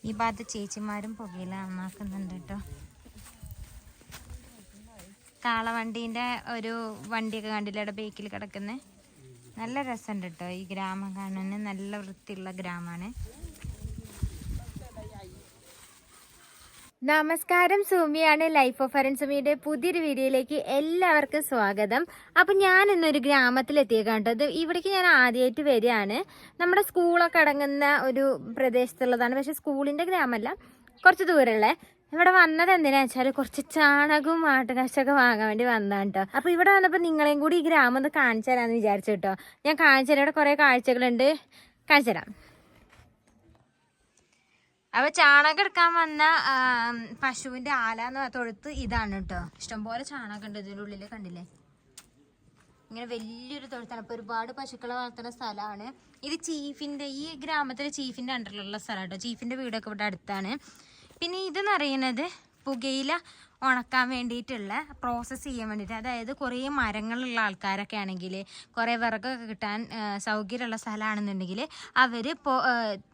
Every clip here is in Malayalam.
ഈ ഭാഗത്ത് ചേച്ചിമാരും പുകയില നന്നാക്കുന്നുണ്ട് കേട്ടോ. കാളവണ്ടീൻ്റെ ഒരു വണ്ടിയൊക്കെ കണ്ടില്ല ഇവിടെ ബേക്കിൽ കിടക്കുന്നത്. നല്ല രസമുണ്ട് കേട്ടോ ഈ ഗ്രാമം കാണാൻ. നല്ല വൃത്തിയുള്ള ഗ്രാമമാണ്. നമസ്കാരം, സുമിയാണ്. ലൈഫ് ഓഫ് അരുൺ സുമിയുടെ പുതിയൊരു വീഡിയോയിലേക്ക് എല്ലാവർക്കും സ്വാഗതം. അപ്പം ഞാൻ ഇന്നൊരു ഗ്രാമത്തിലെത്തിയേക്കാണ്ടത്. ഇവിടേക്ക് ഞാൻ ആദ്യമായിട്ട് വരികയാണ്. നമ്മുടെ സ്കൂളൊക്കെ അടങ്ങുന്ന ഒരു പ്രദേശത്തുള്ളതാണ്. പക്ഷെ സ്കൂളിൻ്റെ ഗ്രാമമല്ല, കുറച്ച് ദൂരമുള്ളേ. ഇവിടെ വന്നത് എന്തിനാണെന്ന് വെച്ചാൽ കുറച്ച് ചാണകവും ആട്ടുകാശൊക്കെ വാങ്ങാൻ വേണ്ടി വന്നതാണ് കേട്ടോ. അപ്പോൾ ഇവിടെ വന്നപ്പോൾ നിങ്ങളെയും കൂടി ഈ ഗ്രാമം ഒന്ന് കാണിച്ചു തരാമെന്ന് വിചാരിച്ചു കേട്ടോ. ഞാൻ കാണിച്ചു തരാം. ഇവിടെ കുറേ കാഴ്ചകളുണ്ട്, കാണിച്ചു തരാം. അപ്പോൾ ചാണകം എടുക്കാൻ വന്ന പശുവിൻ്റെ ആലാന്ന് തൊഴുത്ത് ഇതാണ് കേട്ടോ. ഇഷ്ടംപോലെ ചാണകം ഉണ്ട് ഇതിൻ്റെ ഉള്ളിൽ, കണ്ടില്ലേ? ഇങ്ങനെ വലിയൊരു തൊഴുത്താണ്. അപ്പോൾ ഒരുപാട് പശുക്കളെ വളർത്തുന്ന സ്ഥലമാണ് ഇത്. ചീഫിൻ്റെ, ഈ ഗ്രാമത്തിലെ ചീഫിൻ്റെ അണ്ടറിലുള്ള സ്ഥലം കേട്ടോ. ചീഫിൻ്റെ വീടൊക്കെ ഇവിടെ അടുത്താണ്. പിന്നെ ഇതെന്ന് പറയുന്നത് പുകയില ഉണക്കാൻ വേണ്ടിയിട്ടുള്ള, പ്രോസസ്സ് ചെയ്യാൻ വേണ്ടിയിട്ട്. അതായത് കുറേ മരങ്ങളുള്ള ആൾക്കാരൊക്കെ ആണെങ്കിൽ, കുറേ വിറകൊക്കെ കിട്ടാൻ സൗകര്യമുള്ള സ്ഥലമാണെന്നുണ്ടെങ്കിൽ അവർ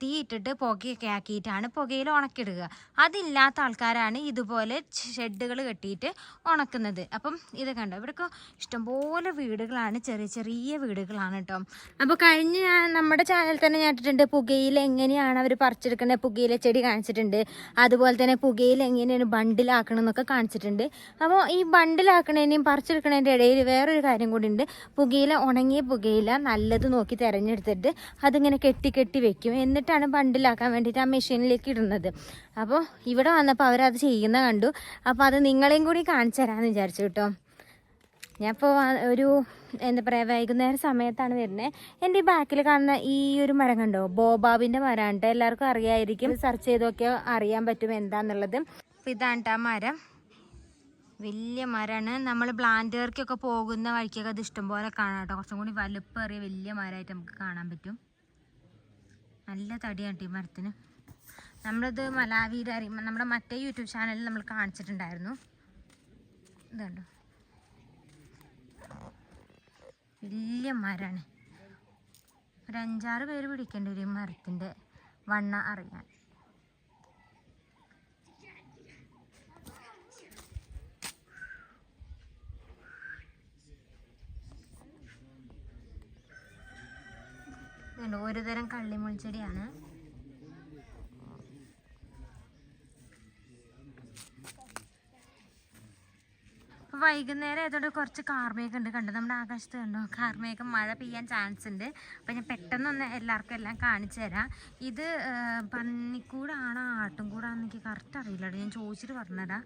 തീ ഇട്ടിട്ട് പുകയൊക്കെ ആക്കിയിട്ടാണ് പുകയില ഉണക്കിയിടുക. അതില്ലാത്ത ആൾക്കാരാണ് ഇതുപോലെ ഷെഡുകൾ കെട്ടിയിട്ട് ഉണക്കുന്നത്. അപ്പം ഇത് കണ്ടോ, ഇവിടെയൊക്കെ ഇഷ്ടംപോലെ വീടുകളാണ്, ചെറിയ ചെറിയ വീടുകളാണ് കേട്ടോ. അപ്പോൾ കഴിഞ്ഞ നമ്മുടെ ചാനൽ തന്നെ ഞാൻ ഇട്ടിട്ടുണ്ട് പുകയില എങ്ങനെയാണ് അവർ പറിച്ചെടുക്കുന്നത്, പുകയില ചെടി കാണിച്ചിട്ടുണ്ട്. അതുപോലെ തന്നെ പുകയില എങ്ങനെയാണ് ബണ്ടിലാക്കണം എന്നൊക്കെ കാണിച്ചിട്ടുണ്ട്. അപ്പോൾ ഈ ബണ്ടിലാക്കണേനെയും പറിച്ചെടുക്കണതിൻ്റെ ഇടയിൽ വേറൊരു കാര്യം കൂടി ഉണ്ട്. പുകയില, ഉണങ്ങിയ പുകയില നല്ലത് നോക്കി തിരഞ്ഞെടുത്തിട്ട് അതിങ്ങനെ കെട്ടി കെട്ടി വെക്കും. എന്നിട്ടാണ് ബണ്ടിലാക്കാൻ വേണ്ടിയിട്ട് ആ മെഷീനിലേക്ക് ഇടുന്നത്. അപ്പോൾ ഇവിടെ വന്നപ്പോൾ അവരത് ചെയ്യുന്ന കണ്ടു. അപ്പോൾ അത് നിങ്ങളെയും കൂടി കാണിച്ചു തരാമെന്ന് വിചാരിച്ചു കേട്ടോ. ഞാനിപ്പോൾ ഒരു എന്താ പറയുക, വൈകുന്നേരം സമയത്താണ് വരുന്നത്. എൻ്റെ ഈ ബാക്കിൽ കാണുന്ന ഈ ഒരു മരം കണ്ടോ, ബോബാബിൻ്റെ മരമാണ് കേട്ടോ. എല്ലാവർക്കും അറിയാമായിരിക്കും, സെർച്ച് ചെയ്തൊക്കെ അറിയാൻ പറ്റും എന്താണെന്നുള്ളത്. അപ്പോൾ ഇതാണ് കേട്ടോ ആ മരം. വലിയ മരമാണ്. നമ്മൾ ബ്ലാൻഡേർക്കൊക്കെ പോകുന്ന വഴിക്കൊക്കെ അത് ഇഷ്ടംപോലെ കാണാം കേട്ടോ. കുറച്ചും കൂടി വലുപ്പേറിയ വലിയ മരമായിട്ട് നമുക്ക് കാണാൻ പറ്റും. നല്ല തടിയാണ് കേട്ടോ ഈ മരത്തിന്. നമ്മളിത് മലാവിയിൽ അറിയുമ്പോൾ നമ്മുടെ മറ്റേ യൂട്യൂബ് ചാനലിൽ നമ്മൾ കാണിച്ചിട്ടുണ്ടായിരുന്നു. ഇതുണ്ടോ, വലിയ മരമാണ്. ഒരു 5-6 പേര് പിടിക്കേണ്ടി വരും മരത്തിൻ്റെ വണ്ണ അറിയാൻ. ഒരു തരം കള്ളിമുൾച്ചെടിയാണ്. അപ്പോൾ വൈകുന്നേരം ആയതുകൊണ്ട് കുറച്ച് കാർമേഘം ഉണ്ട്, കണ്ടോ നമ്മുടെ ആകാശത്ത് കണ്ടോ കാർമേഘം. മഴ പെയ്യാൻ ചാൻസ് ഉണ്ട്. അപ്പോൾ ഞാൻ പെട്ടെന്നൊന്ന് എല്ലാവർക്കും എല്ലാം കാണിച്ചു തരാം. ഇത് പന്നിക്കൂടാണോ ആട്ടുംകൂടാണെന്ന് എനിക്ക് കറക്റ്റ് അറിയില്ല. ഞാൻ ചോദിച്ചിട്ട് പറഞ്ഞുതരാം.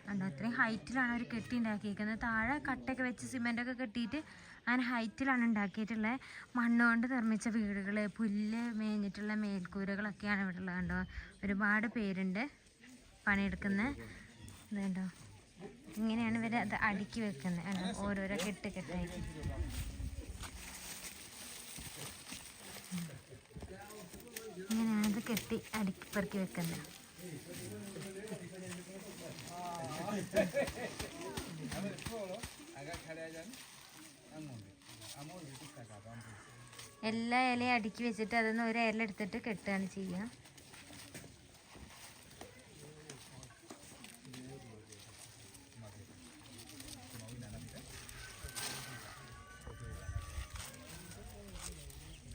കണ്ടോ അത്രയും ഹൈറ്റിലാണ് അവർ കെട്ടി ഉണ്ടാക്കിയിരിക്കുന്നത്. താഴെ കട്ടയൊക്കെ വെച്ച് സിമെൻറ്റൊക്കെ കെട്ടിയിട്ട് അങ്ങനെ ഹൈറ്റിലാണ് ഉണ്ടാക്കിയിട്ടുള്ളത്. മണ്ണുകൊണ്ട് നിർമ്മിച്ച വീടുകൾ, പുല്ല് മേഞ്ഞിട്ടുള്ള മേൽക്കൂരകളൊക്കെയാണ് ഇവിടെ ഉള്ളത്. കണ്ടോ ഒരുപാട് പേരുണ്ട് പണിയെടുക്കുന്നത്. ഇതുണ്ടോ, ഇങ്ങനെയാണ് ഇവർ അത് അടുക്കി വെക്കുന്നത്. കണ്ടോ ഓരോരോ കെട്ട് കെട്ടായിട്ട്. ഇങ്ങനെയാണ് ഇത് കെട്ടി അടുക്കി പെറുക്കി വെക്കുന്നത്. എല്ലാ ഇലയും അടുക്കി വെച്ചിട്ട് അതൊന്ന് ഒരു ഇല എടുത്തിട്ട് കെട്ടുകയാണ് ചെയ്യുക.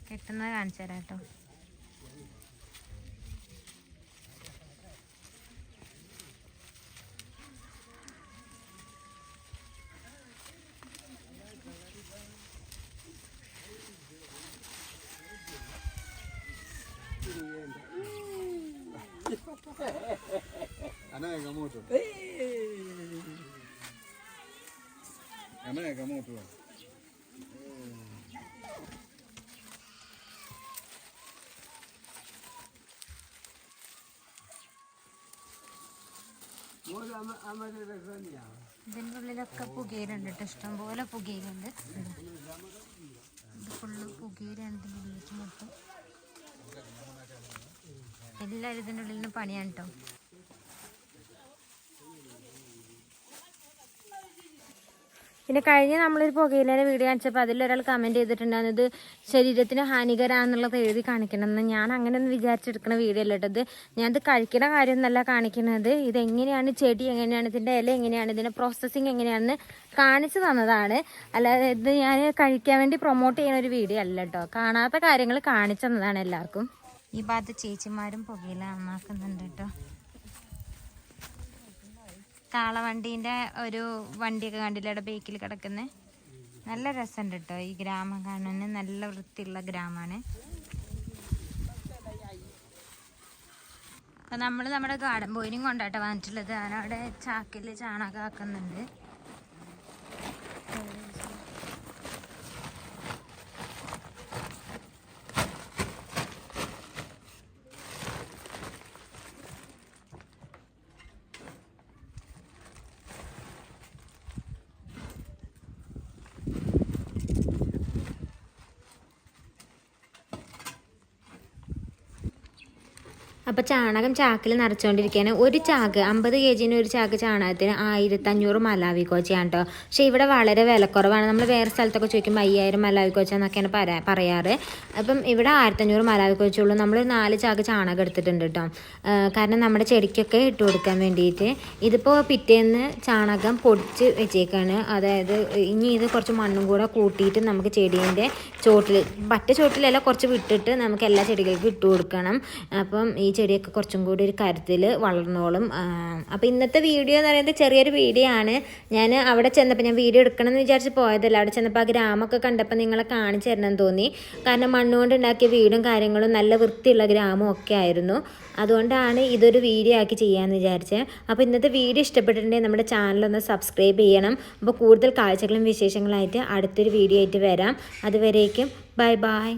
കെട്ടുന്നത് കാണിച്ചു തരാം കേട്ടോ. ഇതിൻ്റെ ഉള്ളിലൊക്കെ പുകയിലുണ്ട് കേട്ടോ. ഇഷ്ടംപോലെ പുകയിലുണ്ട്. ഇത് ഫുള്ള് പുകയിലാണ് ഇതിൻ്റെ ഉള്ളിലേക്ക് മൊത്തം. എല്ലാവരും ഇതിൻ്റെ ഉള്ളിൽ നിന്ന് പണിയാണ് കേട്ടോ. പിന്നെ കഴിഞ്ഞ് നമ്മളൊരു പുകയിലേൻ്റെ വീഡിയോ കാണിച്ചപ്പോൾ അതിലൊരാൾ കമൻറ്റ് ചെയ്തിട്ടുണ്ടായിരുന്നു ഇത് ശരീരത്തിന് ഹാനികരമാണെന്നുള്ളത് എഴുതി കാണിക്കണമെന്ന്. ഞാൻ അങ്ങനെ ഒന്നും വിചാരിച്ചെടുക്കുന്ന വീഡിയോ അല്ല കേട്ടത്. ഞാനത് കഴിക്കുന്ന കാര്യമൊന്നല്ല കാണിക്കുന്നത്. ഇതെങ്ങനെയാണ് ചെടി, എങ്ങനെയാണ് ഇതിൻ്റെ ഇല, എങ്ങനെയാണ് ഇതിൻ്റെ പ്രോസസ്സിങ് എങ്ങനെയാണെന്ന് കാണിച്ചു തന്നതാണ്. അല്ലാതെ ഇത് ഞാൻ കഴിക്കാൻ വേണ്ടി പ്രൊമോട്ട് ചെയ്യുന്ന ഒരു വീഡിയോ അല്ല കേട്ടോ. കാണാത്ത കാര്യങ്ങൾ കാണിച്ചു തന്നതാണ് എല്ലാവർക്കും. ഈ ഭാഗത്ത് ചേച്ചിമാരും പുകയില നന്നാക്കുന്നുണ്ട് കേട്ടോ. കാളവണ്ടീൻ്റെ ഒരു വണ്ടിയൊക്കെ കണ്ടില്ല അവിടെ ബേക്കിൽ കിടക്കുന്നത്. നല്ല രസമുണ്ട് കേട്ടോ ഈ ഗ്രാമം കാണാൻ. നല്ല വൃത്തിയുള്ള ഗ്രാമമാണ്. അപ്പം നമ്മൾ നമ്മുടെ ഗാർഡൻ ബോയിനും കൊണ്ടാട്ടോ വന്നിട്ടുള്ളത്. അതിനവിടെ ചാക്കിൽ ചാണകം ആക്കുന്നുണ്ട്. അപ്പോൾ ചാണകം ചാക്കിൽ നിറച്ചുകൊണ്ടിരിക്കുകയാണ്. ഒരു ചാക്ക് 50 kg ഒരു ചാക്ക് ചാണകത്തിന് 1500 മലാവി കോച്ചയാണ് കേട്ടോ. പക്ഷേ ഇവിടെ വളരെ വിലക്കുറവാണ്. നമ്മൾ വേറെ സ്ഥലത്തൊക്കെ ചോദിക്കുമ്പോൾ 5000 മലാവി കോച്ച എന്നൊക്കെയാണ് പറയാറ്. അപ്പം ഇവിടെ 1500 മലാവി കോച്ചുള്ളൂ. നമ്മൾ 4 ചാക്ക് ചാണകം എടുത്തിട്ടുണ്ട് കേട്ടോ. കാരണം നമ്മുടെ ചെടിക്കൊക്കെ ഇട്ട് കൊടുക്കാൻ വേണ്ടിയിട്ട്. ഇതിപ്പോൾ പിറ്റേന്ന് ചാണകം പൊടിച്ച് വെച്ചേക്കാണ്. അതായത് ഇനി ഇത് കുറച്ച് മണ്ണും കൂടെ കൂട്ടിയിട്ട് നമുക്ക് ചെടീൻ്റെ ചോട്ടിൽ, ചോട്ടിലല്ല കുറച്ച് വിട്ടിട്ട് നമുക്ക് എല്ലാ ചെടികൾക്കും ഇട്ട് കൊടുക്കണം. അപ്പം ഈ ചെടിയൊക്കെ കുറച്ചും കൂടി ഒരു കരുത്തിൽ വളർന്നോളും. അപ്പോൾ ഇന്നത്തെ വീഡിയോ എന്ന് പറയുന്നത് ചെറിയൊരു വീഡിയോ ആണ്. ഞാൻ അവിടെ ചെന്നപ്പോൾ ഞാൻ വീഡിയോ എടുക്കണമെന്ന് വിചാരിച്ച് പോയതല്ല. അവിടെ ചെന്നപ്പോൾ ആ ഗ്രാമമൊക്കെ കണ്ടപ്പോൾ നിങ്ങളെ കാണിച്ചു തരണമെന്ന് തോന്നി. കാരണം മണ്ണുകൊണ്ട് ഉണ്ടാക്കിയ വീടും കാര്യങ്ങളും നല്ല വൃത്തിയുള്ള ഗ്രാമവും ഒക്കെ ആയിരുന്നു. അതുകൊണ്ടാണ് ഇതൊരു വീഡിയോ ആക്കി ചെയ്യാമെന്ന് വിചാരിച്ചത്. അപ്പോൾ ഇന്നത്തെ വീഡിയോ ഇഷ്ടപ്പെട്ടിട്ടുണ്ടെങ്കിൽ നമ്മുടെ ചാനലൊന്ന് സബ്സ്ക്രൈബ് ചെയ്യണം. അപ്പോൾ കൂടുതൽ കാഴ്ചകളും വിശേഷങ്ങളായിട്ട് അടുത്തൊരു വീഡിയോ ആയിട്ട് വരാം. അതുവരേക്കും ബൈ ബൈ.